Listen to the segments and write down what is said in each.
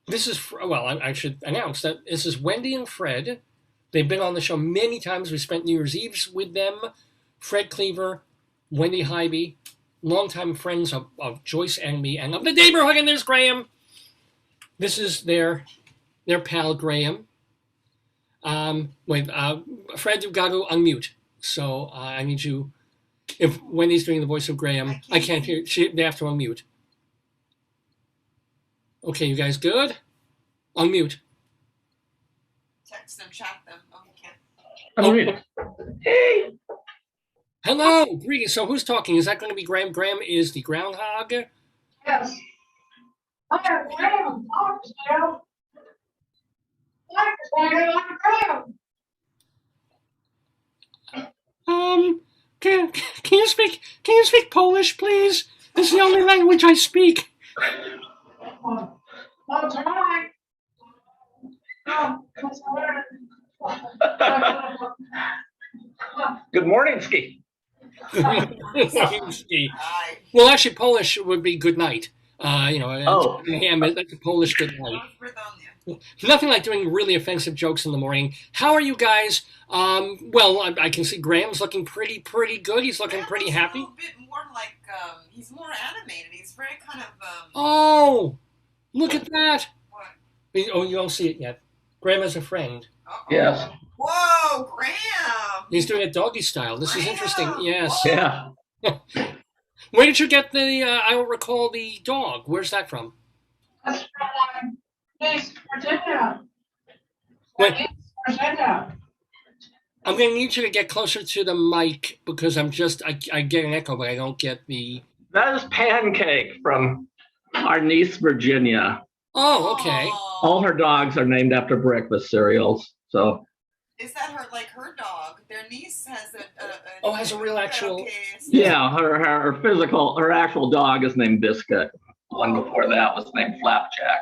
This is, well, I should announce that this is Wendy and Fred. They've been on the show many times. We spent New Year's Eves with them. Fred Cleaver, Wendy Highby, longtime friends of Joyce and me, and of the neighborhood, and there's Graham. This is their pal, Graham. Wait, Fred, you've got to unmute. So I need you, if Wendy's doing the voice of Graham, I can't hear, they have to unmute. Okay, you guys good? Unmute. Text them, chat them. Oh, you can't. Unmute. Hey! Hello, greetings. So who's talking? Is that going to be Graham? Graham is the groundhog? Yes. I'm Graham. Can you speak Polish, please? This is the only language I speak. I'll try. Good morning, Ski. Well, actually, Polish would be good night. That's a Polish good night. Nothing like doing really offensive jokes in the morning. How are you guys? Well, I can see Graham's looking pretty good. He's looking pretty happy. A little bit more like he's more animated. He's very kind of. Oh, look at that! What? Oh, you don't see it yet. Graham has a friend. Uh-oh. Yes. Whoa, Graham! He's doing it doggy style. This is interesting. Yes. Yeah. Where did you get the? I don't recall the dog. Where's that from? That's from East Virginia. Wait. East Virginia. I'm going to need you to get closer to the mic because I get an echo, but I don't get the. That is Pancake from our niece, Virginia. Oh, okay. All her dogs are named after breakfast cereals. So. Is that her dog? Their niece has has a real actual. Okay, yeah, her actual dog is named Biscuit. One before that was named Flapjack.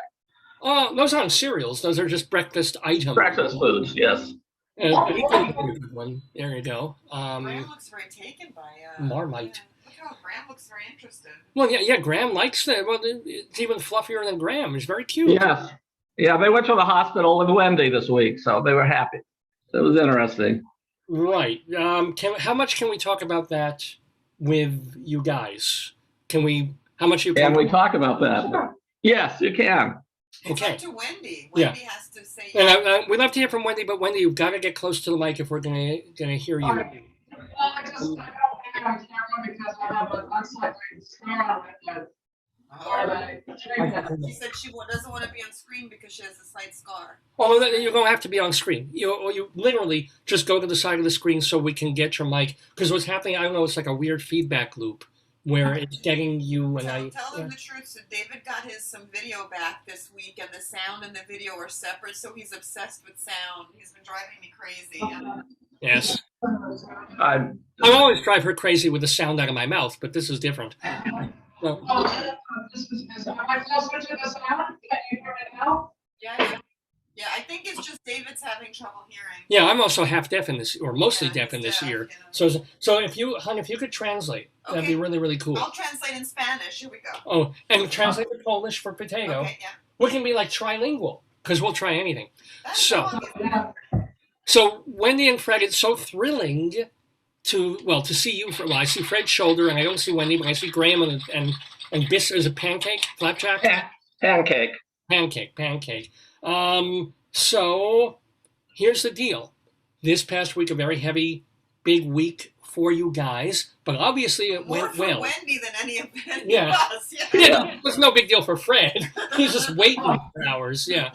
Oh, those aren't cereals. Those are just breakfast items. Breakfast foods, yes. One. There you go. Graham looks very taken by Marmite. Yeah, look how Graham looks very interested. Well, yeah. Graham likes it. Well, it's even fluffier than Graham. It's very cute. Yes. Yeah, they went to the hospital with Wendy this week, so they were happy. It was interesting. Right. How much can we talk about that with you guys? How much you can we talk about that? Sure. Yes, you can. It's okay. up to Wendy. Yeah. Wendy has to say. And we'd love to hear from Wendy, but Wendy, you've got to get close to the mic if we're gonna hear you. Well, I don't have it on camera because I have an unsightly scar on my head. She said she doesn't want to be on screen because she has a slight scar. Oh, you're going to have to be on screen. You literally just go to the side of the screen so we can get your mic. Because what's happening, I don't know, it's like a weird feedback loop where it's getting you and Tell them the truth. So David got some video back this week, and the sound and the video are separate. So he's obsessed with sound. He's been driving me crazy. Yes. I always drive her crazy with the sound out of my mouth, but this is different. Am I closer to the sound? Can you hear me now? Yeah, I think it's just David's having trouble hearing. Yeah, I'm also half deaf in this, or mostly deaf in this year. Yeah. So if you could translate, that'd be really, really cool. I'll translate in Spanish. Here we go. Oh, and translate to Polish for potato. Okay, yeah. We can be like trilingual, because we'll try anything. So Wendy and Fred, it's so thrilling to see you. I see Fred's shoulder, and I don't see Wendy, but I see Graham and this is a pancake, flapjack. Pancake. So here's the deal. This past week, a very heavy, big week for you guys, but obviously it went well. More for Wendy than any of us. Yeah, it was no big deal for Fred. He's just waiting for hours. Yeah.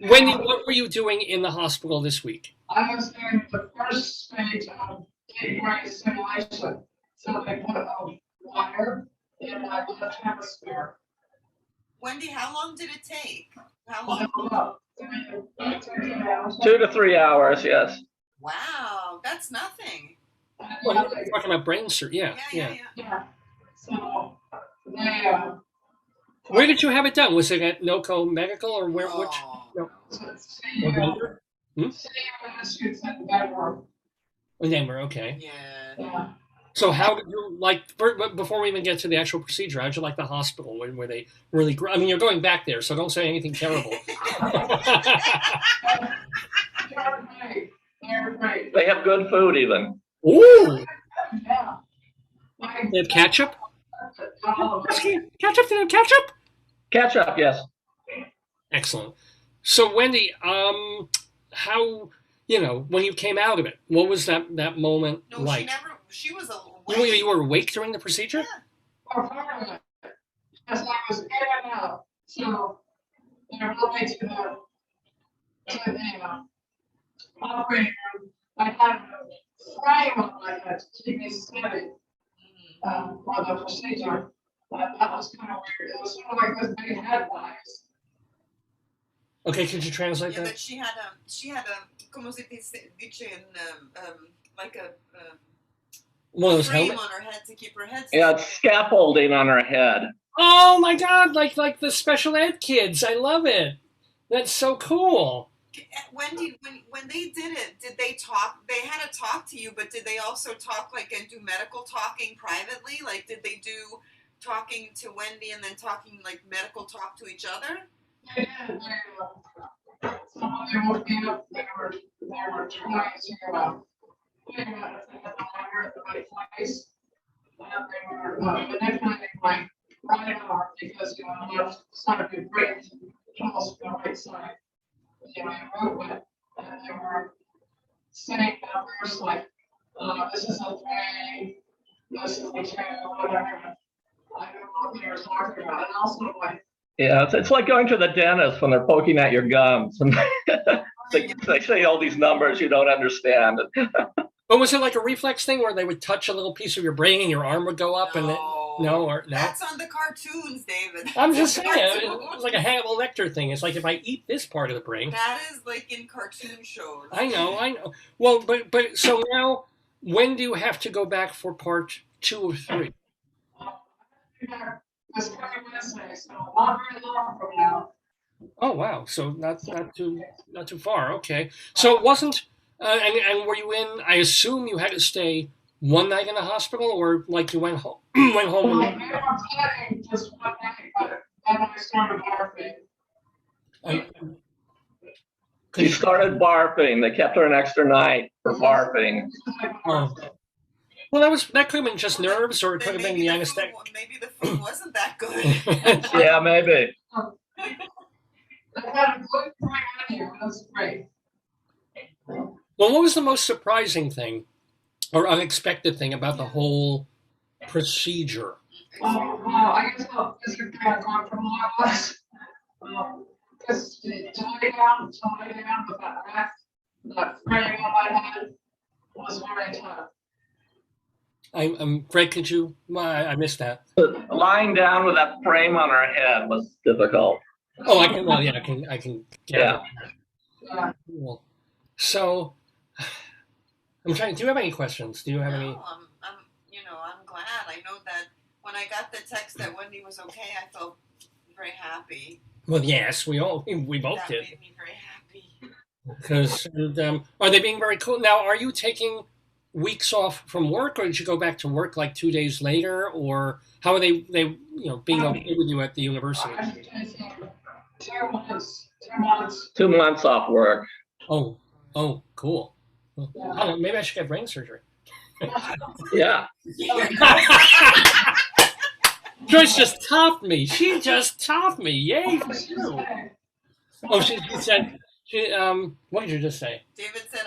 Wendy, what were you doing in the hospital this week? I was doing the first stage of deep brain stimulation. So they put a wire in my left hemisphere. Wendy, how long did it take? How long? 2 to 3 hours, yes. Wow, that's nothing. Well, you're talking about brain surgery. Yeah. So where did you have it done? Was it at NOCO Medical or where? Oh. No. Denver, Denver, okay. Yeah. So how did you before we even get to the actual procedure? How'd you like the hospital where they really? I mean, you're going back there, so don't say anything terrible. They're great. They're great. They have good food even. Ooh, Yeah. Like, they have ketchup. oh, Ketchup. They have ketchup. Ketchup, yes. Excellent. So Wendy, how when you came out of it, what was that moment No, like? she was You were awake during the procedure? Yeah. or part of it. As I was in and out. So they're moving to the operating room. I had a frame on my head to keep me steady for the procedure. That was kind of weird. It was sort of like this big headlights. Okay, could you translate Yeah, that? but she had a como se dice like a One of those frame helmets. on her head to keep her head Yeah, steady. it's scaffolding on her head. Oh my God! Like the special ed kids. I love it. That's so cool. Wendy, when they did it, did they talk? They had to talk to you, but did they also talk and do medical talking privately? Like, did they do talking to Wendy and then talking medical talk to each other? They did. Some of them would get up. They were trying to figure out if they had the wire at the right place. And they were manipulating my right arm because the left side of your brain travels to the right side. Movement, and they were saying numbers like, this is a 3, this is a 2, whatever. I don't know what they were talking about. And also, like, Yeah, it's like going to the dentist when they're poking at your gums. And they say all these numbers you don't understand. But was it like a reflex thing where they would touch a little piece of your brain and your arm would go up? No. That's on the cartoons, David. I'm just saying, it's like a Hannibal Lecter thing. It's like if I eat this part of the brain. That is like in cartoon shows. I know. Well, but so now, when do you have to go back for part 2 or 3? this coming Wednesday, so not very long from now. Oh wow! So not too far. Okay. So it wasn't. And were you in? I assume you had to stay one night in the hospital, or like you went home. Went home. They were planning just one night, but then I started barfing. She started barfing. They kept her an extra night for barfing. Oh. Well, that could have been just nerves, or it could have been the anesthetic. Maybe the food wasn't that good. Yeah, maybe. I had a good time here. That's great. Well, what was the most surprising thing or unexpected thing about the whole procedure? Well, I guess I'll visit that going from all of us. Because to lay down with that frame on my head was very tough. I'm Fred, could you? I missed that. Lying down with that frame on her head was difficult. Oh, I can. Well, yeah, I can. Yeah. Cool. So, I'm trying. Do you have any questions? Do you have any? No, I'm glad. I know that when I got the text that Wendy was okay, I felt very happy. Well, yes, we both That did. made me very happy. Because are they being very cool now? Are you taking weeks off from work, or did you go back to work like 2 days later, or how are they being okay with you at the university? I'm taking 2 months. 2 months. 2 months off work. Oh, cool. Well, I don't know, maybe I should get brain surgery. Yeah. Joyce just topped me. She just topped me. Yay for you. Oh, she said, what did you just say? David said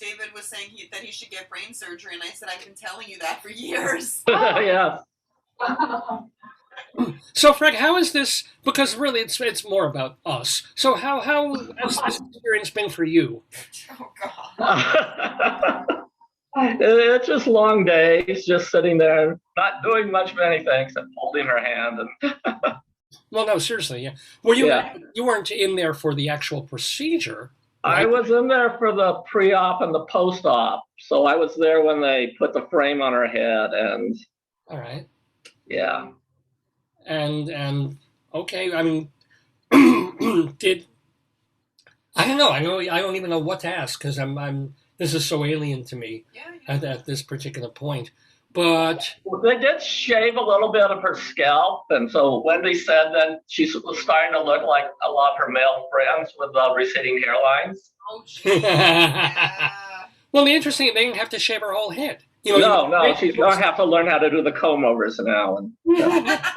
David was saying that he should get brain surgery, and I said, I've been telling you that for years. Yeah. So, Fred, how is this? Because really, it's more about us. So, how has this experience been for you? Oh God. It's just long days, just sitting there, not doing much of anything except holding her hand. And Well, no, seriously, yeah. Were you? Yeah. You weren't in there for the actual procedure. I right? was in there for the pre-op and the post-op, so I was there when they put the frame on her head, and All right. yeah. And okay, I mean, I don't know. I don't even know what to ask because I'm. This is so alien to me Yeah. at this particular point. But Well, they did shave a little bit of her scalp, and so Wendy said that she was starting to look like a lot of her male friends with receding hairlines. Oh, geez. Yeah. well, the interesting thing, they didn't have to shave her whole head. No, she's going to have to learn how to do the comb overs now and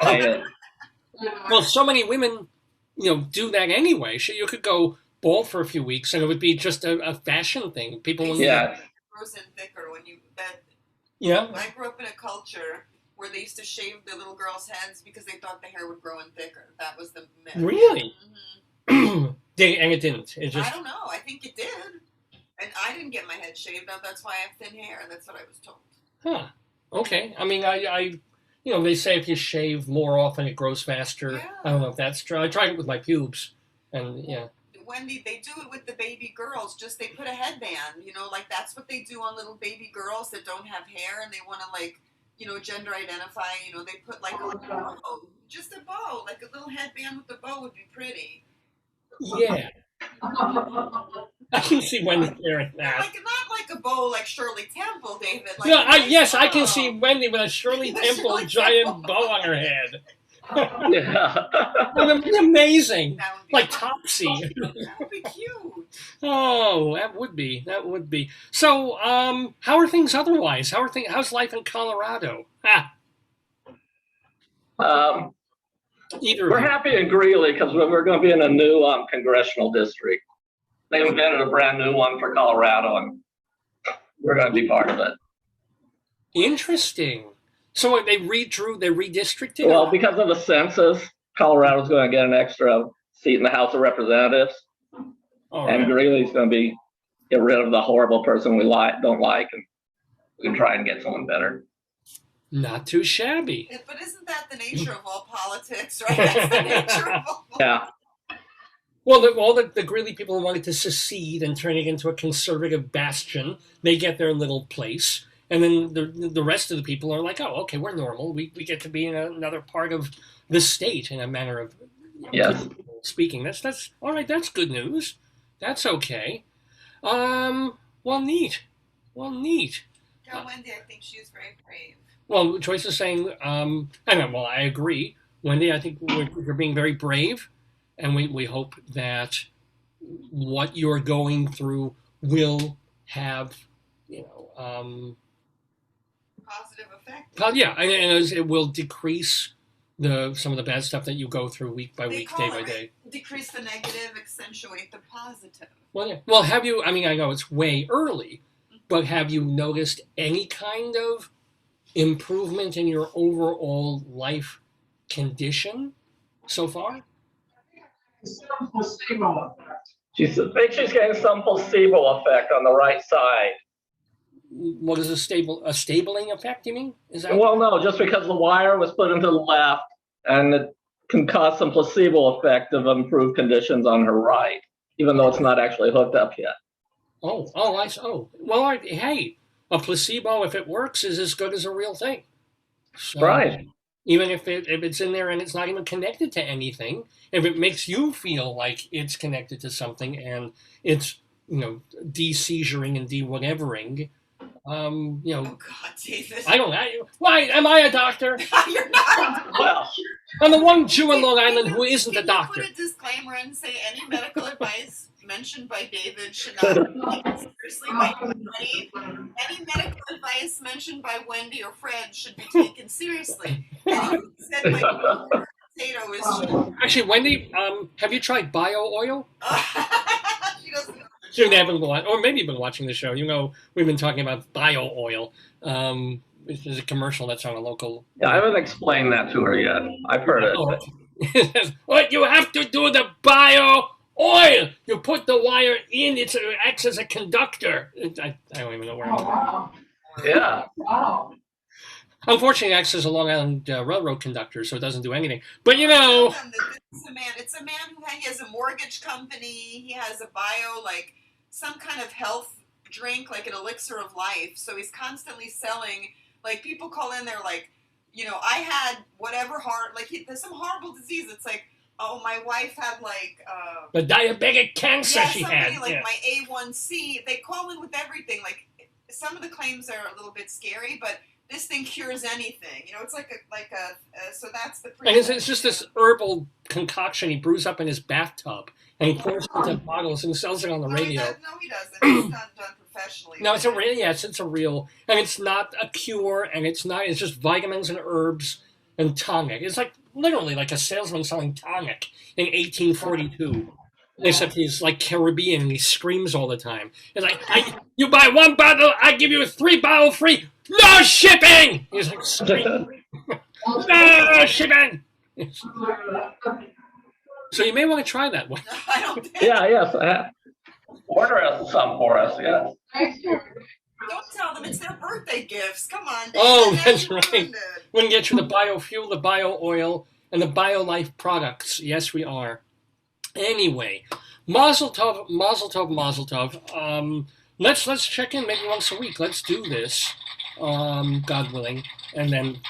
tie it. Well, so many women, do that anyway. You could go bald for a few weeks, and it would be just a fashion thing. People, Yeah. Grows in thicker when you that. Yeah. I grew up in a culture where they used to shave the little girls' heads because they thought the hair would grow in thicker. That was the myth. Really? Mm-hmm. And it didn't. It just. I don't know. I think it did. And I didn't get my head shaved. Now that's why I have thin hair. That's what I was told. Huh. Okay. I mean, I they say if you shave more often, it grows faster. Yeah. I don't know if that's true. I tried it with my pubes, and yeah. Wendy, they do it with the baby girls. Just they put a headband. Like that's what they do on little baby girls that don't have hair and they want to gender identify. They put like a bow, just a bow, like a little headband with a bow would be pretty. Yeah. I can see Wendy wearing that. Not like a bow like Shirley Temple, David. Like No, nice I can see Wendy with a Shirley Temple giant bow on her head. Yeah. That would be amazing. That would be Like fun. Topsy. That would be cute. Oh, that would be. So, how are things otherwise? How's life in Colorado? Either We're of you. happy in Greeley because we're going to be in a new congressional district. They invented a brand new one for Colorado, and we're going to be part of it. Interesting. So they redistricted? Well, because of the census, Colorado's going to get an extra seat in the House of Representatives, and Greeley's going to get rid of the horrible person we don't like, and we can try and get someone better. Not too shabby. But isn't that the nature of all politics, right? That's the nature of all politics. Yeah. Well, all the Greeley people who wanted to secede and turn it into a conservative bastion, they get their little place. And then the rest of the people are like, oh, okay, we're normal. We get to be in another part of the state in a manner of speaking. That's all right. That's good news. That's okay. Well, neat. Tell Wendy, I think she is very brave. Well, Joyce is saying, I agree. Wendy, I think you're being very brave, and we hope that what you're going through will have, positive effect. Yeah, and it will decrease some of the bad stuff that you go through week by week, day by day. Decrease the negative, accentuate the positive. Well, yeah. Well, have you? I mean, I know it's way early, but have you noticed any kind of improvement in your overall life condition so far? She thinks she's getting some placebo effect on the right side. What is a stabling effect, you mean? Is that? Well, no, just because the wire was put into the left, and it can cause some placebo effect of improved conditions on her right, even though it's not actually hooked up yet. Oh, well, hey, a placebo, if it works, is as good as a real thing. So, right. Even if it's in there and it's not even connected to anything, if it makes you feel like it's connected to something and it's, de-seizuring and de-whatevering, Oh God, David! I don't know. Why am I a doctor? You're not. Well, I'm the one Jew on Long Island who isn't a doctor. Can you put a disclaimer and say any medical advice mentioned by David should not be taken seriously by anybody? Any medical advice mentioned by Wendy or Fred should be taken seriously. Anything said by potato is Actually, Wendy, have you tried bio oil? She doesn't know. Sure, they haven't watched, or maybe been watching the show. We've been talking about bio oil, which is a commercial that's on a local. Yeah, I haven't explained that to her yet. I've heard it. Oh. What you have to do the bio oil? You put the wire in; it acts as a conductor. I don't even know where. Yeah. Wow. Unfortunately, it acts as a Long Island Railroad conductor, so it doesn't do anything. But It's a man who has a mortgage company. He has a some kind of health drink, like an elixir of life. So he's constantly selling. Like people call in, they're like, I had whatever there's some horrible disease. It's like, oh, my wife had the diabetic cancer she had. My A1C. They call in with everything. Like some of the claims are a little bit scary, but this thing cures anything. You know, it's like a so that's the. And it's just this herbal concoction he brews up in his bathtub, and he pours it into bottles and sells it on the radio. No, he doesn't. It's not done professionally. No, it's a real. Yes, it's a real, and it's not a cure, and it's not. It's just vitamins and herbs and tonic. It's like literally like a salesman selling tonic in 1842. Except he's like Caribbean and he screams all the time. It's like, you buy 1 bottle, I give you 3 bottles free. No shipping! He's like, screaming. No shipping! So you may want to try that one. I don't think. Yeah, yes. Order us some for us, yes. Don't tell them it's their birthday gifts. Come on. Oh, that's right. We're going to get you the biofuel, the bio oil, and the BioLife products. Yes, we are. Anyway, Mazel Tov, Mazel Tov, Mazel Tov. Let's check in maybe once a week. Let's do this, God willing, and then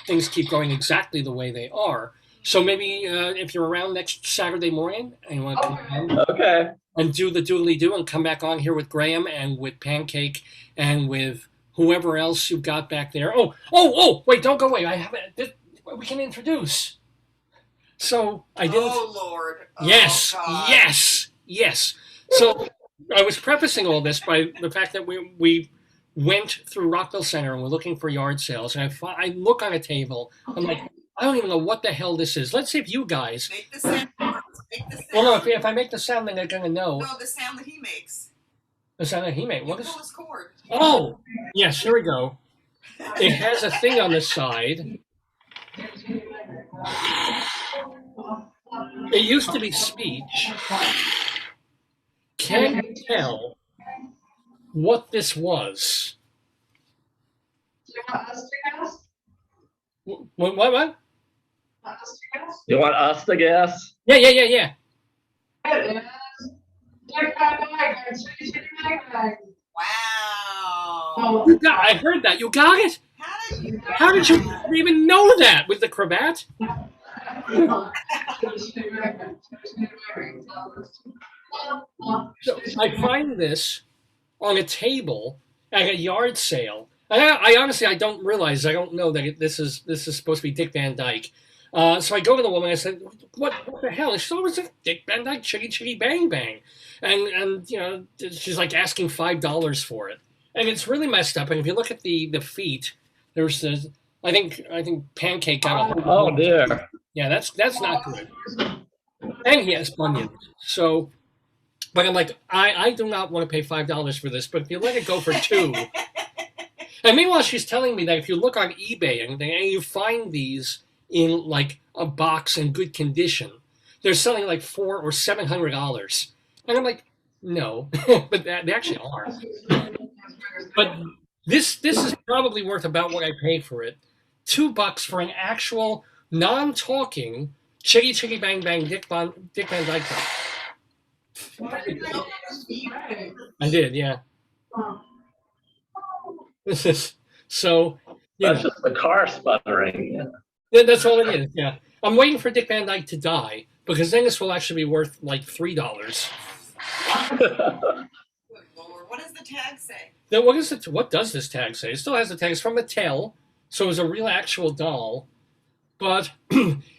things keep going exactly the way they are. So maybe if you're around next Saturday morning and you want to come in and do the doodly do and come back on here with Graham and with Pancake and with whoever else you've got back there. Oh! Wait, don't go away. I have we can introduce. So I didn't. Oh Lord! Oh, yes, God. yes. So I was prefacing all this by the fact that we went through Rockville Center and we're looking for yard sales, and I look on a table. I'm like, I don't even know what the hell this is. Let's see if you guys. Make the sound. Make the sound. Well, no, if I make the sound, then they're gonna know. No, the sound that he makes. The sound that he made. What You is? pull his cord. Oh, yes. Here we go. It has a thing on the side. It used to be speech. Can you tell what this was? Do you want us to guess? What? Us to guess? You want us to guess? Yeah. It is Dick Van Dyke and Chitty Chitty Bang Bang. Wow. I heard that. You got it? How did you? How did you even know that with the cravat? So I find this on a table at a yard sale. And I honestly, I don't realize, I don't know that this is supposed to be Dick Van Dyke. So I go to the woman, I said, what the hell? And she said, oh, it's Dick Van Dyke, Chitty Chitty Bang Bang. And you know, she's like asking $5 for it. And it's really messed up. And if you look at the feet, there's the, I think Pancake got a Oh dear. Yeah, that's not good. And he has bunions. So, but I'm like, I do not want to pay $5 for this, but if you let it go for $2. And meanwhile, she's telling me that if you look on eBay and you find these in like a box in good condition, they're selling like $400 or $700. And I'm like, no, but they actually are. But this is probably worth about what I paid for it. $2 for an actual non-talking Chitty Chitty Bang Bang Dick Van Dyke. I did, yeah. This is so. Yeah, That's just the car sputtering. Yeah, that's all it is. Yeah, I'm waiting for Dick Van Dyke to die because then this will actually be worth like $3. Good Lord, what does the tag say? Then what does this tag say? It still has the tag. It's from Mattel, so it was a real actual doll. But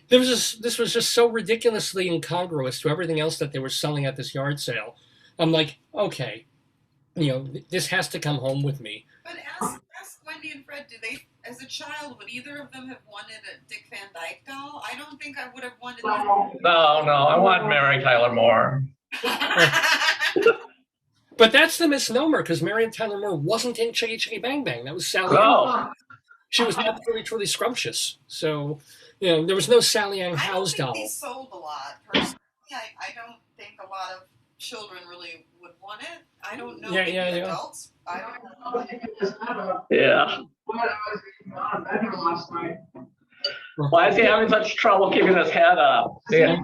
this was just so ridiculously incongruous to everything else that they were selling at this yard sale. I'm like, okay, you know, this has to come home with me. But ask Wendy and Fred, as a child, would either of them have wanted a Dick Van Dyke doll? I don't think I would have wanted that. No, I want Mary Tyler Moore. But that's the misnomer, because Marion Tyler Moore wasn't in Chitty Chitty Bang Bang. That was Sally No. Ann. She was not truly scrumptious. So, you know, there was no Sally Ann Howe's doll. I don't think these sold a lot, personally. I don't think a lot of children really would want it. I don't know. Maybe adults. I don't know. Yeah. Why is he having such trouble keeping his head up? Yeah.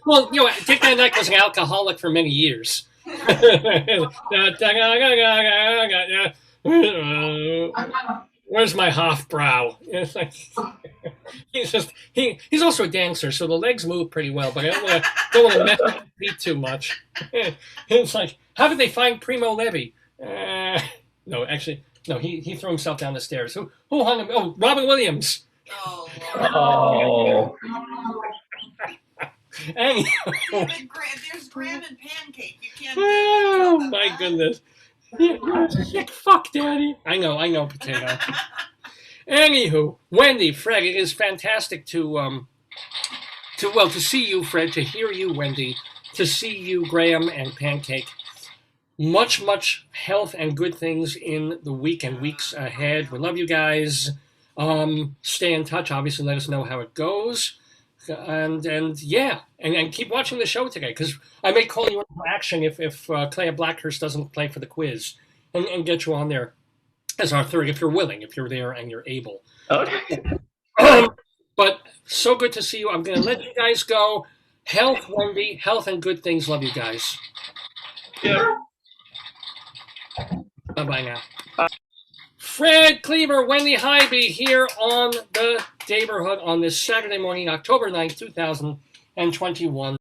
Well, you know, Dick Van Dyke was an alcoholic for many years. Where's my Hofbrow? It's like, he's also a dancer, so the legs move pretty well, but I don't want to mess with the feet too much. It's like, how did they find Primo Levi? No, actually, No, he threw himself down the stairs. Who hung him? Oh, Robin Williams. Oh, Oh. Anyway. There's Graham and Pancake. You can't. Oh my goodness. You sick fuck, Daddy. I know, Potato. Anywho, Wendy, Fred, it is fantastic to see you, Fred, to hear you, Wendy, to see you, Graham and Pancake. Much health and good things in the week and weeks ahead. We love you guys. Stay in touch. Obviously, let us know how it goes. And keep watching the show today, because I may call you into action if Clea Blackhurst doesn't play for the quiz, and get you on there as our third, if you're willing, if you're there and you're able. Okay. But so good to see you. I'm going to let you guys go. Health, Wendy. Health and good things. Love you guys. Yeah. Bye-bye now. Fred Cleaver, Wendy Highby here on the Neighborhood on this Saturday morning, October 9th, 2021.